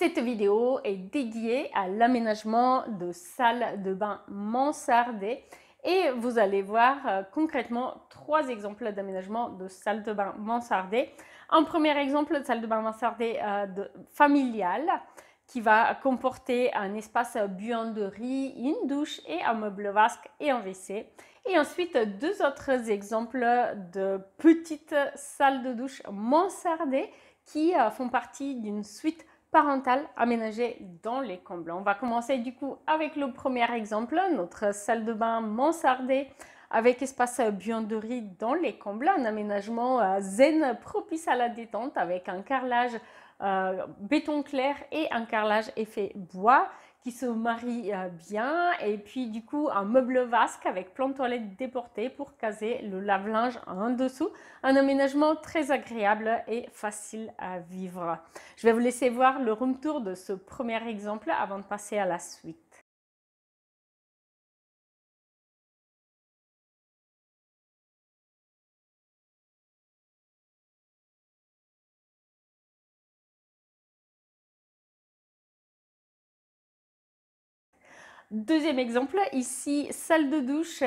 Cette vidéo est dédiée à l'aménagement de salles de bain mansardées et vous allez voir concrètement 3 exemples d'aménagement de salles de bain mansardées. Un premier exemple de salle de bain mansardée familiale qui va comporter un espace buanderie, une douche et un meuble vasque et un WC. Et ensuite 2 autres exemples de petites salles de douche mansardées qui font partie d'une suite parentale aménagée dans les combles. On va commencer du coup avec le premier exemple, notre salle de bain mansardée avec espace buanderie dans les combles, un aménagement zen propice à la détente avec un carrelage béton clair et un carrelage effet bois qui se marie bien, et puis du coup un meuble vasque avec plan de toilette déporté pour caser le lave-linge en dessous, un aménagement très agréable et facile à vivre. Je vais vous laisser voir le room tour de ce premier exemple avant de passer à la suite. Deuxième exemple, ici, salle de douche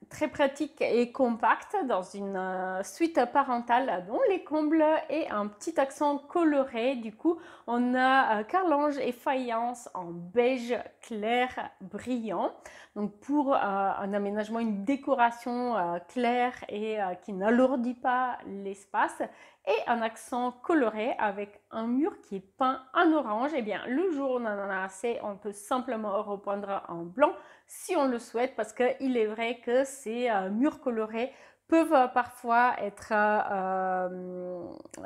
très pratique et compacte dans une suite parentale dont les combles et un petit accent coloré. Du coup, on a carrelage et faïence en beige clair brillant. Donc pour un aménagement, une décoration claire et qui n'alourdit pas l'espace, et un accent coloré avec un mur qui est peint en orange. Et bien le jour où on en a assez, on peut simplement repeindre en blanc si on le souhaite, parce qu'il est vrai que ces murs colorés peuvent parfois être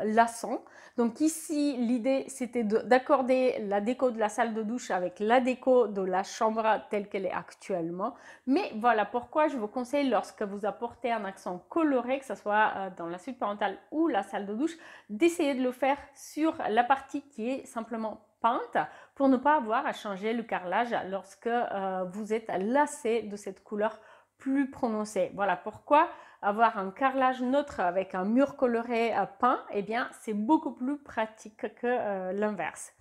lassants. Donc ici, l'idée, c'était d'accorder la déco de la salle de douche avec la déco de la chambre telle qu'elle est actuellement. Mais voilà pourquoi je vous conseille, lorsque vous apportez un accent coloré, que ce soit dans la suite parentale ou la salle de douche, d'essayer de le faire sur la partie qui est simplement peinte pour ne pas avoir à changer le carrelage lorsque vous êtes lassé de cette couleur plus prononcée. Voilà pourquoi avoir un carrelage neutre avec un mur coloré peint, eh bien c'est beaucoup plus pratique que l'inverse.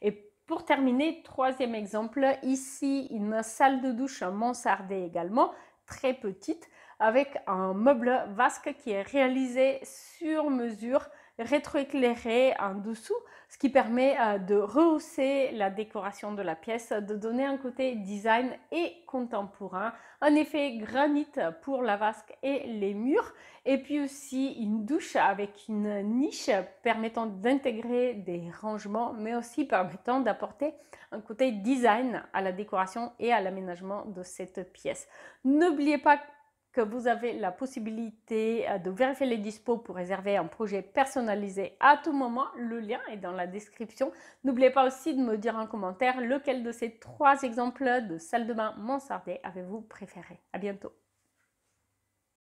Et pour terminer, troisième exemple, ici une salle de douche mansardée également, très petite, avec un meuble vasque qui est réalisé sur mesure, rétroéclairé en dessous, ce qui permet de rehausser la décoration de la pièce, de donner un côté design et contemporain, un effet granit pour la vasque et les murs, et puis aussi une douche avec une niche permettant d'intégrer des rangements, mais aussi permettant d'apporter un côté design à la décoration et à l'aménagement de cette pièce. N'oubliez pas que vous avez la possibilité de vérifier les dispos pour réserver un projet personnalisé à tout moment. Le lien est dans la description. N'oubliez pas aussi de me dire en commentaire lequel de ces 3 exemples de salle de bain mansardée avez-vous préféré. À bientôt.